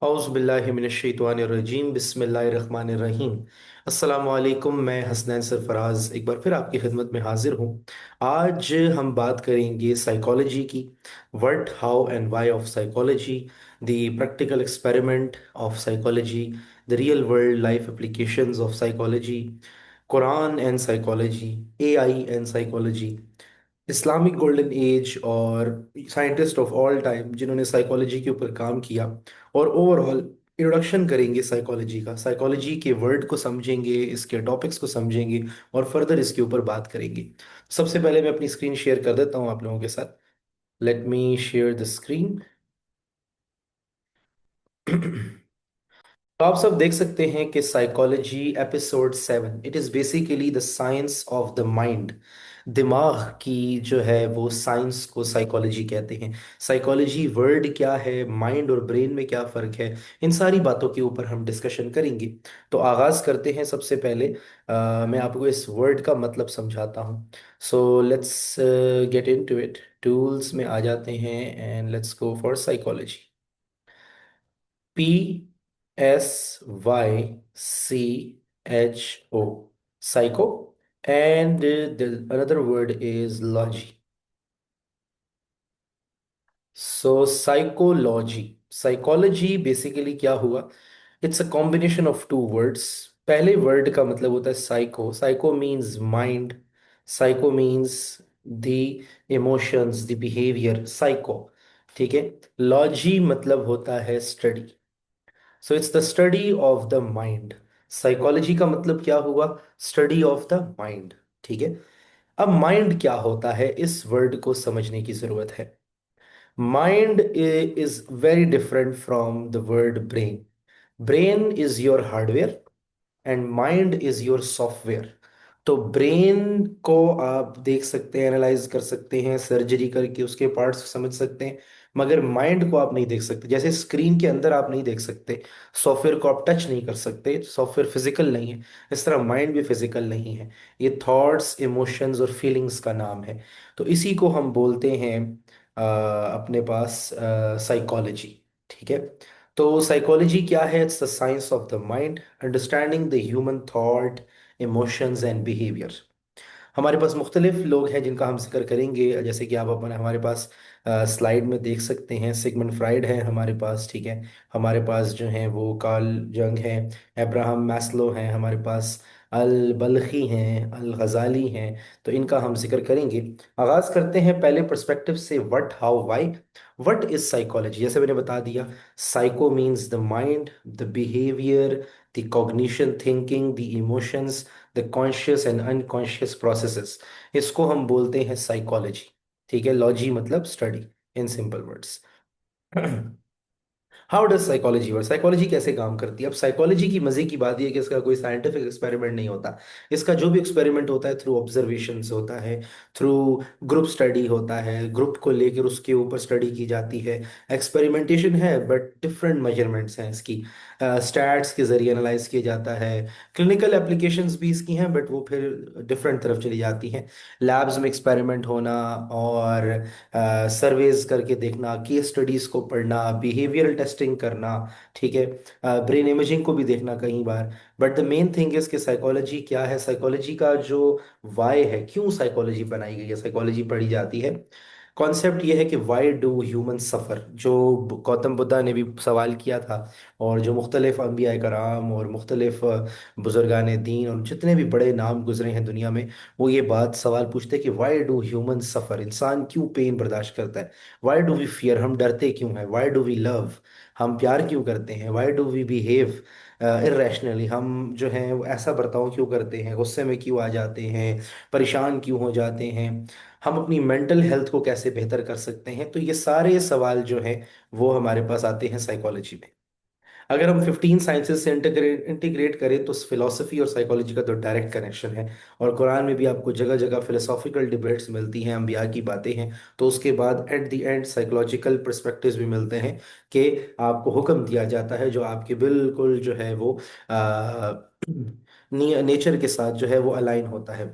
औज़ुबिल्लाहिमिनश्शैतानिर्रजीम बिस्मिल्लाहिर्रहमानिर्रहीम। अस्सलामु अलैकुम। मैं हसनैन सरफराज एक बार फिर आपकी खिदमत में हाजिर हूँ। आज हम बात करेंगे साइकोलॉजी की। What, how and why of psychology, the practical experiment of psychology, the real world life applications of psychology, Quran and psychology, AI and psychology, Islamic golden as और साइंटिस्ट ऑफ ऑल टाइम जिन्होंने psychology के ऊपर काम किया, और overall introduction करेंगे psychology का। Psychology के वर्ड को समझेंगे, इसके टॉपिक्स को समझेंगे और फर्दर इसके ऊपर बात करेंगे। सबसे पहले मैं अपनी स्क्रीन शेयर कर देता हूँ आप लोगों के साथ। Let me share the screen. तो आप सब देख सकते हैं कि psychology episode 7, it is basically the science of the mind. दिमाग की जो है वो साइंस को साइकोलॉजी कहते हैं। साइकोलॉजी वर्ड क्या है, माइंड और ब्रेन में क्या फ़र्क है, इन सारी बातों के ऊपर हम डिस्कशन करेंगे। तो आगाज़ करते हैं। सबसे पहले मैं आपको इस वर्ड का मतलब समझाता हूँ। So let's get into it. Tools में आ जाते हैं and let's go for psychology. Psycho, psycho, and the another word is logy. So psychology basically क्या हुआ? It's a combination of two words. पहले वर्ड का मतलब होता है psycho. Psycho means mind, psycho means the emotions, the behaviour, psycho. ठीक है। Logy मतलब होता है study. So it's the study of the mind. Psychology का मतलब क्या हुआ? Study of the mind. ठीक है। अब माइंड क्या होता है, इस वर्ड को समझने की जरूरत है। Mind is very different from the word brain. Brain is your hardware and mind is your software. तो ब्रेन को आप देख सकते हैं, एनालाइज कर सकते हैं, सर्जरी करके उसके पार्ट्स समझ सकते हैं, मगर माइंड को आप नहीं देख सकते। जैसे स्क्रीन के अंदर आप नहीं देख सकते, सॉफ्टवेयर को आप टच नहीं कर सकते, सॉफ्टवेयर फिजिकल नहीं है, इस तरह माइंड भी फिजिकल नहीं है। ये थॉट्स, इमोशंस और फीलिंग्स का नाम है। तो इसी को हम बोलते हैं अपने पास साइकोलॉजी। ठीक है। तो साइकोलॉजी क्या है? It's the science of the mind, understanding the human thought, emotions and behaviour. हमारे पास मुख्तलिफ लोग हैं जिनका हम जिक्र करेंगे, जैसे कि आप अपने हमारे पास स्लाइड में देख सकते हैं। सिगमंड फ्राइड है हमारे पास। ठीक है। हमारे पास जो हैं वो कार्ल जंग हैं, अब्राहम मैस्लो हैं हमारे पास, अल बल्खी हैं, अल गजाली हैं। तो इनका हम जिक्र करेंगे। आगाज़ करते हैं पहले पर्सपेक्टिव से, what, how, why. What is psychology? जैसे मैंने बता दिया, psycho means the mind, the behaviour, the cognition, thinking, the emotions, the conscious and unconscious processes. इसको हम बोलते हैं साइकोलॉजी। ठीक है। लॉजी मतलब study, in simple words. How does psychology work? Psychology कैसे काम करती है? अब साइकोलॉजी की मजे की बात यह है कि इसका कोई साइंटिफिक एक्सपेरिमेंट नहीं होता। इसका जो भी एक्सपेरिमेंट होता है थ्रू ऑब्जर्वेशन होता है, थ्रू ग्रुप स्टडी होता है, ग्रुप को लेकर उसके ऊपर स्टडी की जाती है। एक्सपेरिमेंटेशन है बट डिफरेंट मेजरमेंट्स हैं इसकी। स्टैट्स के जरिए एनालाइज किया जाता है। क्लिनिकल एप्लीकेशंस भी इसकी हैं बट वो फिर डिफरेंट तरफ चली जाती हैं। लैब्स में एक्सपेरिमेंट होना और सर्वेज करके देखना, केस स्टडीज को पढ़ना, बिहेवियरल टेस्टिंग करना। ठीक है। ब्रेन इमेजिंग को भी देखना कई बार। But the main thing is कि साइकोलॉजी क्या है? साइकोलॉजी का जो वाई है, क्यों साइकोलॉजी बनाई गई है, साइकोलॉजी पढ़ी जाती है। कॉन्सेप्ट ये है कि वाई डू ह्यूमन सफ़र, जो गौतम बुद्धा ने भी सवाल किया था, और जो मुख्तलिफ अम्बिया कराम और मुख्तलिफ बुजुर्गान दीन और जितने भी बड़े नाम गुजरे हैं दुनिया में, वो ये बात सवाल पूछते हैं कि वाई डू ह्यूमन सफ़र, इंसान क्यों पेन बर्दाश्त करता है। वाई डू वी फियर, हम डरते क्यों हैं। वाई डू वी लव, हम प्यार क्यों करते हैं। Why do we behave irrationally, हम जो हैं वो ऐसा बर्ताव क्यों करते हैं, गुस्से में क्यों आ जाते हैं, परेशान क्यों हो जाते हैं, हम अपनी मेंटल हेल्थ को कैसे बेहतर कर सकते हैं। तो ये सारे सवाल जो हैं वो हमारे पास आते हैं साइकोलॉजी में। अगर हम 15 साइंसेज से इंटीग्रेट करें तो फिलोसफी और साइकोलॉजी का तो डायरेक्ट कनेक्शन है। और कुरान में भी आपको जगह जगह फिलोसॉफिकल डिबेट्स मिलती हैं, अंबिया की बातें हैं। तो उसके बाद at the end psychological perspectives भी मिलते हैं कि आपको हुक्म दिया जाता है जो आपके बिल्कुल जो है वो नेचर के साथ जो है वो अलाइन होता है।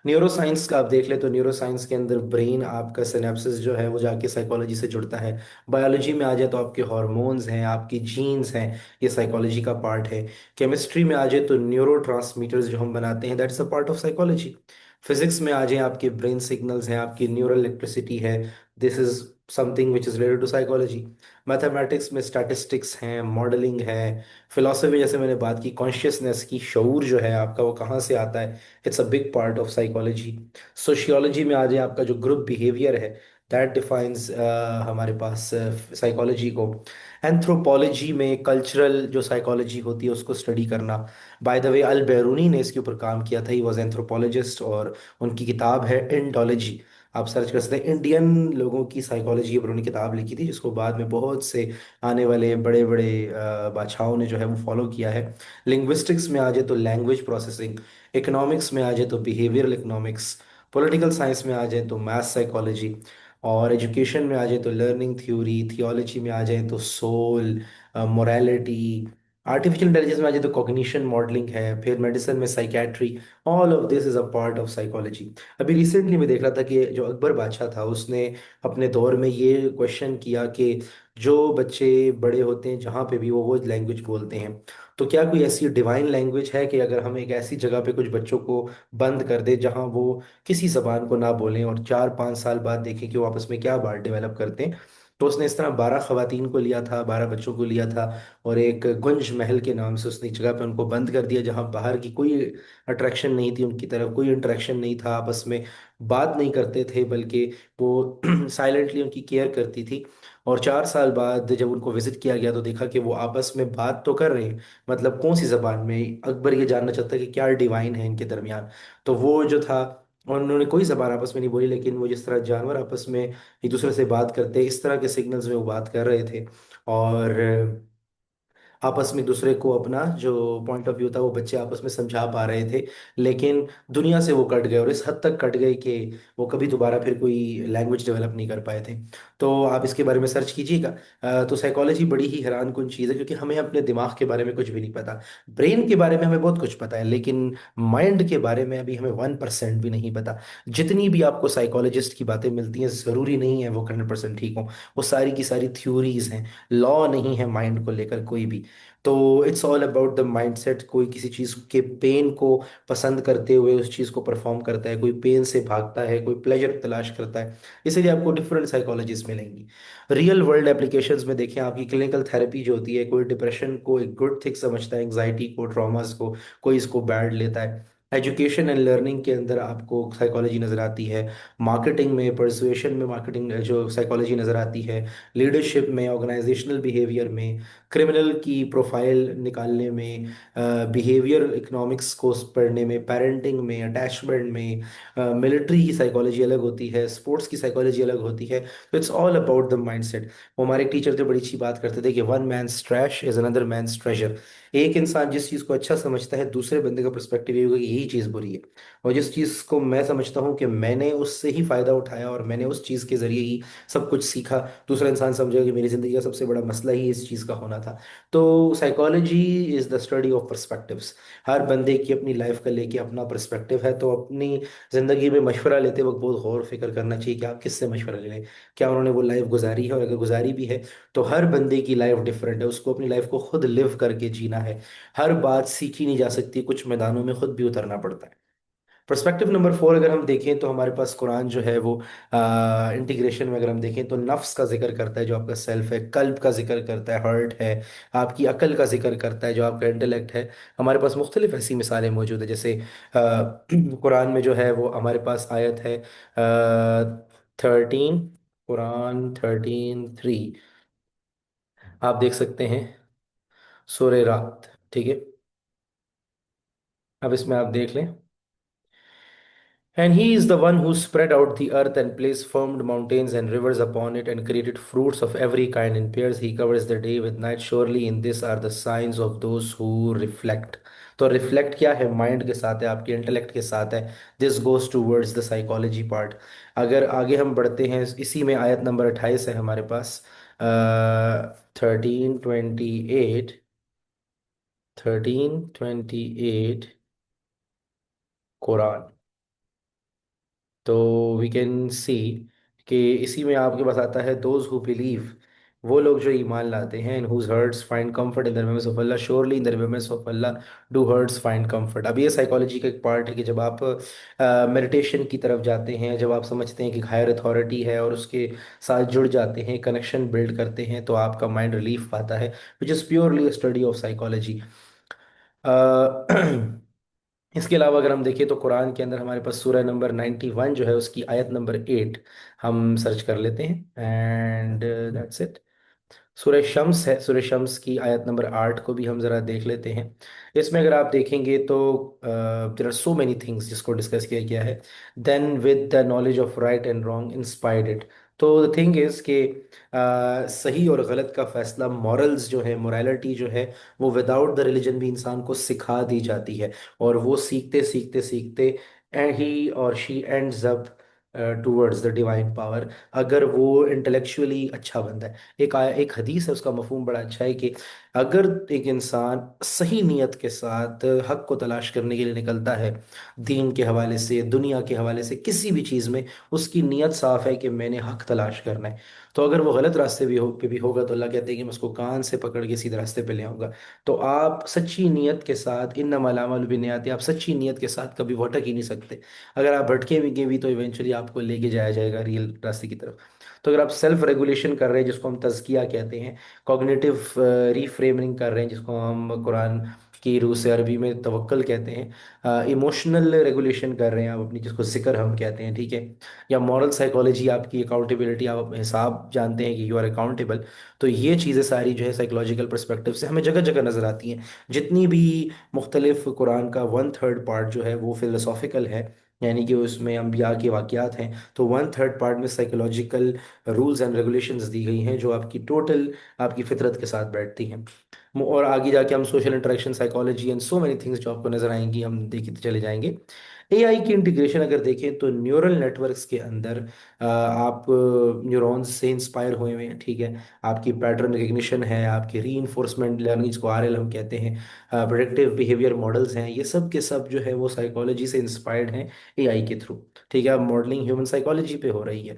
न्यूरो साइंस का आप देख ले तो न्यूरो साइंस के अंदर ब्रेन आपका सिनेप्सिस जो है वो जाके साइकोलॉजी से जुड़ता है। बायोलॉजी में आ जाए तो आपके हॉर्मोन्स हैं, आपकी जीन्स हैं, ये साइकोलॉजी का पार्ट है। केमिस्ट्री में आ जाए तो न्यूरो ट्रांसमीटर्स जो हम बनाते हैं, that's a part of psychology. Physics में आ जाए, आपके ब्रेन सिग्नल्स हैं, आपकी न्यूरल इलेक्ट्रिसिटी है, this is something which is related to psychology. Mathematics में स्टैटिस्टिक्स हैं, मॉडलिंग है। फिलोसफी जैसे मैंने बात की, कॉन्शियसनेस की शऊर जो है आपका वो कहाँ से आता है, it's a big part of psychology. Sociology में आ जाए, आपका जो ग्रुप बिहेवियर है, दैट डिफाइंस हमारे पास साइकोलॉजी को। एंथ्रोपोलॉजी में कल्चरल जो साइकोलॉजी होती है उसको स्टडी करना। बाय द वे, अल बैरूनी ने इसके ऊपर काम किया था, ही वॉज एंथ्रोपोलॉजिस्ट, और उनकी किताब है इंडोलॉजी। आप सर्च कर सकते हैं, इंडियन लोगों की साइकोलॉजी के ऊपर उन्होंने किताब लिखी थी, जिसको बाद में बहुत से आने वाले बड़े बड़े बादशाहों ने जो है वो फॉलो किया है। लिंग्विस्टिक्स में आ जाए तो लैंग्वेज प्रोसेसिंग, इकोनॉमिक्स में आ जाए तो बिहेवियरल इकोनॉमिक्स, पॉलिटिकल साइंस में आ जाए तो मैथ्स साइकोलॉजी, और एजुकेशन में आ जाए तो लर्निंग थ्योरी, थियोलॉजी में आ जाए तो सोल, मोरालिटी, आर्टिफिशियल इंटेलिजेंस में आ जाए तो कॉग्निशन मॉडलिंग है, फिर मेडिसिन में psychiatry. All of this is a part of psychology. अभी रिसेंटली मैं देख रहा था कि जो अकबर बादशाह था उसने अपने दौर में ये क्वेश्चन किया कि जो बच्चे बड़े होते हैं जहाँ पे भी वो लैंग्वेज बोलते हैं, तो क्या कोई ऐसी डिवाइन लैंग्वेज है कि अगर हम एक ऐसी जगह पे कुछ बच्चों को बंद कर दे जहाँ वो किसी जबान को ना बोलें, और 4-5 साल बाद देखें कि वो आपस में क्या बात डेवलप करते हैं। तो उसने इस तरह 12 खवातीन को लिया था, 12 बच्चों को लिया था, और एक गुंज महल के नाम से उसने एक जगह पे उनको बंद कर दिया जहाँ बाहर की कोई अट्रैक्शन नहीं थी, उनकी तरफ कोई इंटरेक्शन नहीं था, आपस में बात नहीं करते थे, बल्कि वो साइलेंटली उनकी केयर करती थी। और 4 साल बाद जब उनको विजिट किया गया तो देखा कि वो आपस में बात तो कर रहे हैं, मतलब कौन सी जबान में। अकबर ये जानना चाहता है कि क्या डिवाइन है इनके दरमियान। तो वो जो था, और उन्होंने कोई जबान आपस में नहीं बोली, लेकिन वो जिस तरह जानवर आपस में एक दूसरे से बात करते हैं, इस तरह के सिग्नल्स में वो बात कर रहे थे। और आपस में एक दूसरे को अपना जो पॉइंट ऑफ व्यू था वो बच्चे आपस में समझा पा रहे थे। लेकिन दुनिया से वो कट गए, और इस हद तक कट गए कि वो कभी दोबारा फिर कोई लैंग्वेज डेवलप नहीं कर पाए थे। तो आप इसके बारे में सर्च कीजिएगा। तो साइकोलॉजी बड़ी ही हैरान कुन चीज़ है, क्योंकि हमें अपने दिमाग के बारे में कुछ भी नहीं पता। ब्रेन के बारे में हमें बहुत कुछ पता है, लेकिन माइंड के बारे में अभी हमें 1% भी नहीं पता। जितनी भी आपको साइकोलॉजिस्ट की बातें मिलती हैं, ज़रूरी नहीं है वो 100% ठीक हो। वो सारी की सारी थ्योरीज हैं, लॉ नहीं है माइंड को लेकर कोई भी। तो it's all about the mindset. कोई किसी चीज़ के पेन को पसंद करते हुए उस चीज़ को परफॉर्म करता है, कोई पेन से भागता है, कोई प्लेजर तलाश करता है। इसीलिए आपको डिफरेंट साइकोलॉजीज मिलेंगी। रियल वर्ल्ड एप्लीकेशंस में देखें, आपकी क्लिनिकल थेरेपी जो होती है, कोई डिप्रेशन को एक गुड थिंग समझता है, एंग्जाइटी को, ट्रॉमास को, कोई इसको बैड लेता है। एजुकेशन एंड लर्निंग के अंदर आपको साइकोलॉजी नज़र आती है। मार्केटिंग में, परसुएशन में मार्केटिंग जो साइकोलॉजी नज़र आती है। लीडरशिप में, ऑर्गेनाइजेशनल बिहेवियर में, क्रिमिनल की प्रोफाइल निकालने में, बिहेवियर इकोनॉमिक्स को पढ़ने में, पेरेंटिंग में, अटैचमेंट में। मिलिट्री की साइकोलॉजी अलग होती है, स्पोर्ट्स की साइकोलॉजी अलग होती है। तो it's all about the mindset. वो हमारे टीचर तो बड़ी अच्छी बात करते थे कि one man's trash is another man's treasure. एक इंसान जिस चीज़ को अच्छा समझता है, दूसरे बंदे का पर्सपेक्टिव ये होगा कि यही चीज़ बुरी है। और जिस चीज़ को मैं समझता हूँ कि मैंने उससे ही फायदा उठाया और मैंने उस चीज़ के जरिए ही सब कुछ सीखा, दूसरा इंसान समझेगा कि मेरी जिंदगी का सबसे बड़ा मसला ही इस चीज़ का होना था। तो psychology is the study of perspectives. हर बंदे की अपनी लाइफ का लेके अपना पर्सपेक्टिव है, तो अपनी ज़िंदगी में मशवरा लेते वक्त बहुत गौर फिक्र करना चाहिए कि आप किससे मशवरा ले लें, क्या उन्होंने वो लाइफ गुजारी है, और अगर गुजारी भी है तो हर बंदे की लाइफ डिफरेंट है, उसको अपनी लाइफ को खुद लिव करके जीना है। हर बात सीखी नहीं जा सकती, कुछ मैदानों में खुद भी उतरना पड़ता है। पर्सपेक्टिव नंबर 4 अगर हम देखें तो हमारे पास कुरान जो है वो इंटीग्रेशन में अगर हम देखें तो नफ्स का जिक्र करता है, जो आपका सेल्फ है, कल्ब का जिक्र करता है, हार्ट है, आपकी अकल का जिक्र करता है, जो आपका इंटेलेक्ट है। हमारे पास मुख्तलिफ ऐसी मिसालें मौजूद है, जैसे कुरान में जो है वो हमारे पास आयत है 13, कुरान 13:3, आप देख सकते हैं, सूरह रात, ठीक है। अब इसमें आप देख लें, and he is the one who spread out the earth and placed firmed mountains and rivers upon it and created fruits of every kind in pairs. He covers the day with night. Surely in this are the signs of those who reflect. तो reflect क्या है, mind के साथ है, आपके intellect के साथ है। This goes towards the psychology part. अगर आगे हम बढ़ते हैं, इसी में आयत नंबर 28 है हमारे पास, 13:28, 13:28, कुरान। तो वी कैन सी कि इसी में आपके पास आता है दोज हु बिलीव, वो लोग जो ईमान लाते हैं, in whose hearts find comfort in the remembrance of Allah, surely in the remembrance of Allah do hearts find comfort. अब ये साइकोलॉजी का एक पार्ट है कि जब आप मेडिटेशन की तरफ जाते हैं, जब आप समझते हैं कि हायर अथॉरिटी है और उसके साथ जुड़ जाते हैं, कनेक्शन बिल्ड करते हैं, तो आपका माइंड रिलीफ पाता है, which is purely study of psychology. इसके अलावा अगर हम देखें तो कुरान के अंदर हमारे पास सूरह नंबर 91 जो है उसकी आयत नंबर 8 हम सर्च कर लेते हैं, एंड दैट्स इट। सूरह शम्स है, सूरह शम्स की आयत नंबर 8 को भी हम जरा देख लेते हैं। इसमें अगर आप देखेंगे तो there are so many things जिसको डिस्कस किया गया है। Then with the knowledge of right and wrong inspired it. तो द थिंग इज कि सही और गलत का फैसला, मॉरल्स जो है, मोरालिटी जो है, वो विदाउट द रिलीजन भी इंसान को सिखा दी जाती है। और वो सीखते सीखते सीखते एंड ही और she ends up towards the divine power, अगर वो इंटेलेक्चुअली अच्छा बंदा है। एक हदीस है, उसका मफहूम बड़ा अच्छा है कि अगर एक इंसान सही नीयत के साथ हक को तलाश करने के लिए निकलता है, दीन के हवाले से, दुनिया के हवाले से, किसी भी चीज़ में उसकी नीयत साफ है कि मैंने हक तलाश करना है, तो अगर वो गलत रास्ते पे भी होगा तो अल्लाह कहते हैं कि मैं उसको कान से पकड़ के सीधे रास्ते पे ले आऊंगा। तो आप सच्ची नीयत के साथ, इन्नमल अमालु बिन्नियात, आप सच्ची नीयत के साथ कभी भटक ही नहीं सकते। अगर आप भटकेंगे भी तो इवेंचुअली आपको लेके जाया जाएगा रियल रास्ते की तरफ। तो अगर आप सेल्फ रेगुलेशन कर रहे हैं, जिसको हम तज़किया कहते हैं, कॉग्निटिव रीफ्रेमिंग कर रहे हैं, जिसको हम कुरान की रूह से अरबी में तवक्कल कहते हैं, इमोशनल रेगुलेशन कर रहे हैं आप अपनी, जिसको जिक्र हम कहते हैं, ठीक है, या मॉरल साइकोलॉजी, आपकी अकाउंटेबिलिटी, आप अपने हिसाब जानते हैं कि यू आर अकाउंटेबल। तो ये चीज़ें सारी जो है साइकोलॉजिकल पर्सपेक्टिव से हमें जगह जगह नज़र आती हैं। जितनी भी मुख्तलिफ कुरान का 1/3 पार्ट जो है वो फिलोसॉफिकल है, यानी कि उसमें अम्बिया के वाक़यात हैं, तो 1/3 पार्ट में साइकोलॉजिकल रूल्स एंड रेगुलेशंस दी गई हैं जो आपकी टोटल, आपकी फितरत के साथ बैठती हैं। और आगे जाके हम social interaction psychology and so many things जो आपको नजर आएंगी, हम देखते चले जाएंगे। एआई की इंटीग्रेशन अगर देखें तो न्यूरल नेटवर्क्स के अंदर आप न्यूरॉन्स से इंस्पायर हुए हुए हैं, ठीक है, आपकी पैटर्न रिकग्निशन है, आपकी री इन्फोर्समेंट लर्निंग, जिसको आरएल हम कहते हैं, प्रेडिक्टिव बिहेवियर मॉडल्स हैं, ये सब के सब जो है वो साइकोलॉजी से इंस्पायर्ड हैं एआई के थ्रू। ठीक है, अब मॉडलिंग ह्यूमन साइकोलॉजी पे हो रही है।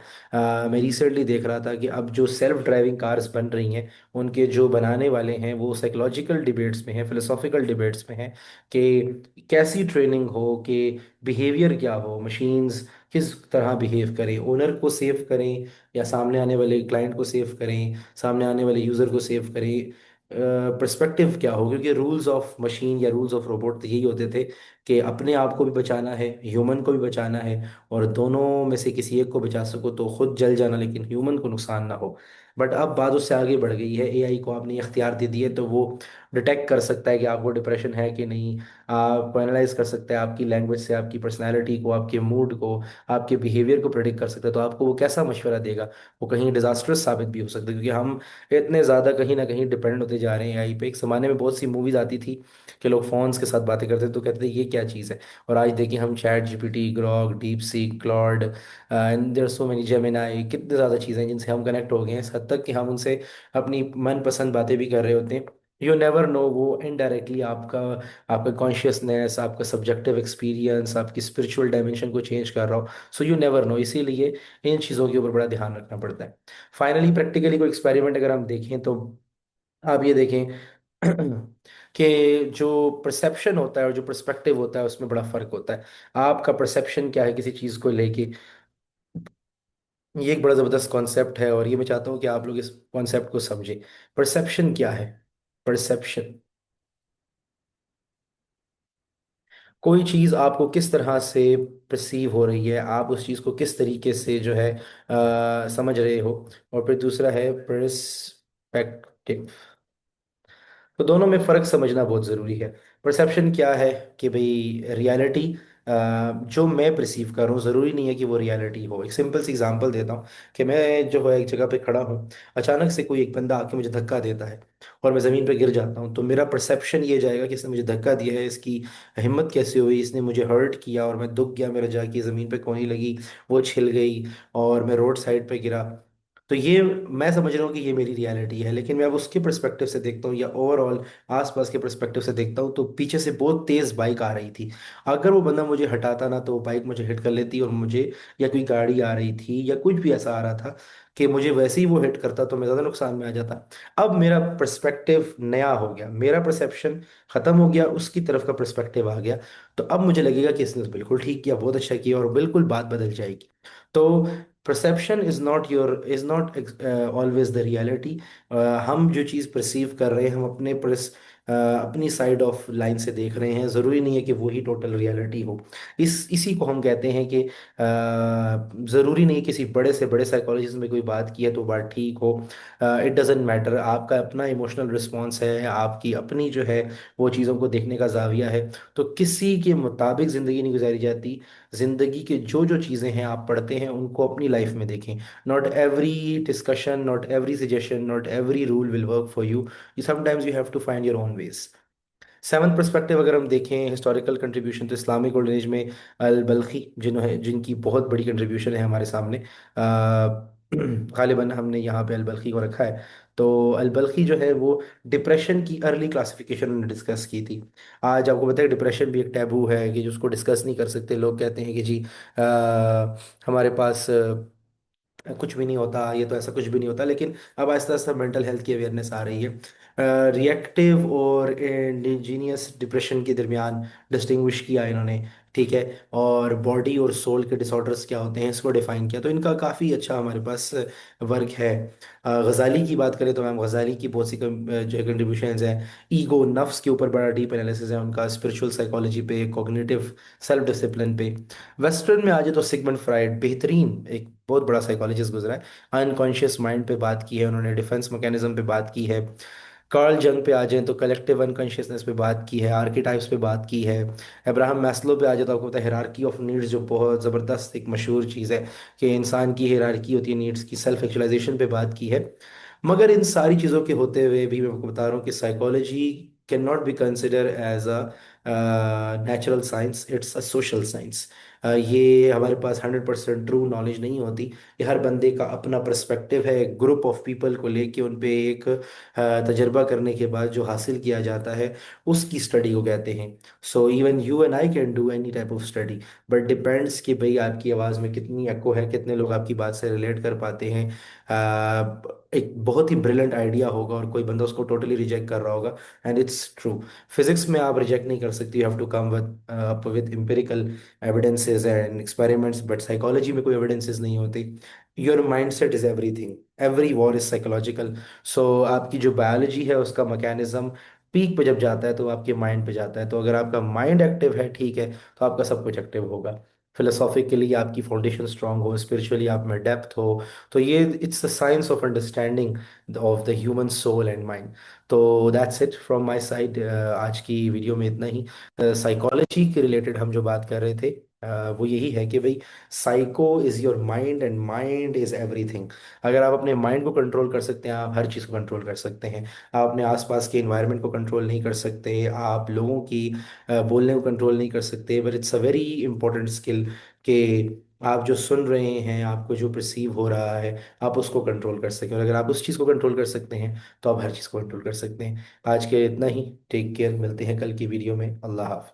मैं रिसेंटली देख रहा था कि अब जो सेल्फ ड्राइविंग कार्स बन रही हैं, उनके जो बनाने वाले हैं वो साइकोलॉजिकल डिबेट्स में हैं, फिलोसॉफिकल डिबेट्स में हैं कि कैसी ट्रेनिंग हो, कि बिहेवियर क्या हो, मशीन्स किस तरह बिहेव करें, ओनर को सेव करें या सामने आने वाले क्लाइंट को सेव करें, सामने आने वाले यूज़र को सेव करें, पर्सपेक्टिव क्या हो, क्योंकि रूल्स ऑफ मशीन या रूल्स ऑफ रोबोट तो यही होते थे कि अपने आप को भी बचाना है, ह्यूमन को भी बचाना है, और दोनों में से किसी एक को बचा सको तो खुद जल जाना, लेकिन ह्यूमन को नुकसान ना हो। बट अब बात उससे आगे बढ़ गई है, एआई को आपने इख्तियार दे दिए तो वो डिटेक्ट कर सकता है कि आपको डिप्रेशन है कि नहीं, आपको एनालाइज कर सकता है, आपकी लैंग्वेज से आपकी पर्सनैलिटी को, आपके मूड को, आपके बिहेवियर को प्रेडिक्ट कर सकता है, तो आपको वो कैसा मशवरा देगा, वो कहीं डिजास्टर्स साबित भी हो सकता है, क्योंकि हम इतने ज़्यादा कहीं ना कहीं डिपेंड होते जा रहे हैं एआई पे। एक ज़माने में बहुत सी मूवीज़ आती थी कि लोग फ़ोन्स के साथ बातें करते थे तो कहते थे ये क्या चीज़ है, और आज देखिए हम ChatGPT, Grok, DeepSeek, Claude and there so many, Gemini, कितने ज़्यादा चीज़ें हैं जिनसे हम कनेक्ट हो गए हैं, इस हद तक कि हम उनसे अपनी मनपसंद बातें भी कर रहे होते हैं। यू नेवर नो, वो इनडायरेक्टली आपका, आपका कॉन्शियसनेस, आपका सब्जेक्टिव एक्सपीरियंस, आपकी स्पिरिचुअल डायमेंशन को चेंज कर रहा हो। सो यू नेवर नो, इसीलिए इन चीज़ों के ऊपर बड़ा ध्यान रखना पड़ता है। फाइनली प्रैक्टिकली कोई एक्सपेरिमेंट अगर हम देखें तो आप ये देखें कि जो परसेप्शन होता है और जो पर्सपेक्टिव होता है उसमें बड़ा फर्क होता है। आपका परसेप्शन क्या है किसी चीज़ को लेके, ये एक बड़ा ज़बरदस्त कॉन्सेप्ट है, और ये मैं चाहता हूँ कि आप लोग इस कॉन्सेप्ट को समझें। परसेप्शन क्या है? परसेप्शन, कोई चीज़ आपको किस तरह से परसीव हो रही है, आप उस चीज़ को किस तरीके से जो है समझ रहे हो। और फिर दूसरा है पर्सपेक्टिव। तो दोनों में फ़र्क समझना बहुत ज़रूरी है। परसेप्शन क्या है कि भाई रियलिटी, जो मैं परसीव कर रहा हूँ ज़रूरी नहीं है कि वो रियलिटी हो। एक सिंपल सी एग्जांपल देता हूँ कि मैं जो है एक जगह पे खड़ा हूँ, अचानक से कोई एक बंदा आके मुझे धक्का देता है और मैं ज़मीन पे गिर जाता हूँ, तो मेरा परसेप्शन ये जाएगा कि इसने मुझे धक्का दिया है, इसकी हिम्मत कैसे हुई, इसने मुझे हर्ट किया और मैं दुख गया, मेरा जाके ज़मीन पे कोहनी लगी, वो छिल गई और मैं रोड साइड पे गिरा। तो ये मैं समझ रहा हूँ कि ये मेरी रियलिटी है, लेकिन मैं अब उसके परस्पेक्टिव से देखता हूँ या ओवरऑल आसपास के परस्पेक्टिव से देखता हूँ, तो पीछे से बहुत तेज बाइक आ रही थी। अगर वो बंदा मुझे हटाता ना, तो वो बाइक मुझे हिट कर लेती और मुझे, या कोई गाड़ी आ रही थी या कुछ भी ऐसा आ रहा था कि मुझे वैसे ही वो हिट करता, तो मैं ज़्यादा नुकसान में आ जाता। अब मेरा पर्सपेक्टिव नया हो गया, मेरा परसेप्शन खत्म हो गया, उसकी तरफ का पर्सपेक्टिव आ गया। तो अब मुझे लगेगा कि इसने तो बिल्कुल ठीक किया, बहुत अच्छा किया, और बिल्कुल बात बदल जाएगी। तो perception is not always the reality. हम जो चीज़ परसीव कर रहे हैं, हम अपनी साइड ऑफ लाइन से देख रहे हैं, ज़रूरी नहीं है कि वही टोटल रियलिटी हो। इसी को हम कहते हैं कि ज़रूरी नहीं किसी बड़े से बड़े साइकोलॉजिस्ट में कोई बात की है तो बात ठीक हो। इट डजेंट मैटर, आपका अपना इमोशनल रिस्पॉन्स है, आपकी अपनी जो है वो चीज़ों को देखने का जाविया है। तो किसी के मुताबिक ज़िंदगी नहीं गुजारी जाती। ज़िंदगी के जो जो चीज़ें हैं आप पढ़ते हैं, उनको अपनी लाइफ में देखें। Not every discussion, not every suggestion, not every rule will work for you. Sometimes you have to find your own ways. Seventh perspective अगर हम देखें, हिस्टोरिकल कंट्रीब्यूशन, तो इस्लामिक गोल्डन एज में अल बल्खी जिनकी बहुत बड़ी कंट्रीब्यूशन है हमारे सामने, गालिबन हमने यहाँ पे अल बल्खी को रखा है। तो अल बल्खी जो है वो डिप्रेशन की अर्ली क्लासिफिकेशन उन्होंने डिस्कस की थी। आज आपको पता है डिप्रेशन भी एक टैबू है कि जिसको डिस्कस नहीं कर सकते। लोग कहते हैं कि जी हमारे पास कुछ भी नहीं होता, ये तो ऐसा कुछ भी नहीं होता। लेकिन अब आहिस्ता आहिस्ता मेंटल हेल्थ की अवेयरनेस आ रही है। रिएक्टिव और इंडिजीनियस डिप्रेशन के दरमियान डिस्टिंग्विश किया इन्होंने, ठीक है। और बॉडी और सोल के डिसऑर्डर्स क्या होते हैं, इसको डिफाइन किया। तो इनका काफ़ी अच्छा हमारे पास वर्क है। गजाली की बात करें तो मैम गजाली की बहुत सी जो है कंट्रीब्यूशंस हैं। ईगो, नफ्स के ऊपर बड़ा डीप एनालिसिस है उनका, स्पिरिचुअल साइकोलॉजी पे, कॉग्निटिव सेल्फ डिसिप्लिन पे। वेस्टर्न में आ जाए तो सिगमंड फ्राइड बेहतरीन एक बहुत बड़ा साइकोलॉजिस्ट गुजरा है। अनकॉन्शियस माइंड पे बात की है उन्होंने, डिफेंस मैकेनिज्म पे बात की है। कार्ल जंग पे आ जाएं तो कलेक्टिव अनकॉन्शियसनेस पे बात की है, आर्किटाइप्स पे बात की है। अब्राहम मैस्लो पे आ जाए तो आपको पता है हिरार्की ऑफ नीड्स, जो बहुत ज़बरदस्त एक मशहूर चीज़ है कि इंसान की हिरार्की होती है नीड्स की, सेल्फ एक्चुअलाइजेशन पे बात की है। मगर इन सारी चीज़ों के होते हुए भी मैं आपको बता रहा हूँ कि psychology can not be consider as a natural science, it's a social science. ये हमारे पास 100% ट्रू नॉलेज नहीं होती। ये हर बंदे का अपना पर्सपेक्टिव है, एक ग्रुप ऑफ पीपल को लेके उन पे एक तजर्बा करने के बाद जो हासिल किया जाता है, उसकी स्टडी को कहते हैं। So even you and I can do any type of study, but depends कि भाई आपकी आवाज़ में कितनी एको है, कितने लोग आपकी बात से रिलेट कर पाते हैं। एक बहुत ही ब्रिलियंट आइडिया होगा और कोई बंदा उसको टोटली रिजेक्ट कर रहा होगा, एंड इट्स ट्रू। फिजिक्स में आप रिजेक्ट नहीं कर सकते, you have to come with empirical evidences and experiments, but psychology में कोई एविडेंसेस नहीं होते। Your mind set is everything, every war is psychological. So आपकी जो बायोलॉजी है उसका मैकेनिज्म पीक पे जब जाता है तो आपके माइंड पे जाता है। तो अगर आपका माइंड एक्टिव है, ठीक है, तो आपका सब कुछ एक्टिव होगा। फिलोसॉफिकली आपकी फाउंडेशन स्ट्रांग हो, स्पिरिचुअली आप में डेप्थ हो। तो ये it's the science of understanding of the human soul and mind. तो that's it from my side. आज की वीडियो में इतना ही। साइकोलॉजी के रिलेटेड हम जो बात कर रहे थे, वो यही है कि भाई psycho is your mind and mind is everything. अगर आप अपने माइंड को कंट्रोल कर सकते हैं, आप हर चीज़ को कंट्रोल कर सकते हैं। आप अपने आसपास के इन्वायरमेंट को कंट्रोल नहीं कर सकते, आप लोगों की बोलने को कंट्रोल नहीं कर सकते, but it's a very important skill कि आप जो सुन रहे हैं, आपको जो परसीव हो रहा है, आप उसको कंट्रोल कर सकें। और अगर आप उस चीज़ को कंट्रोल कर सकते हैं, तो आप हर चीज़ को कंट्रोल कर सकते हैं। आज के इतना ही। टेक केयर, मिलते हैं कल की वीडियो में। अल्लाह हाफ़िज़।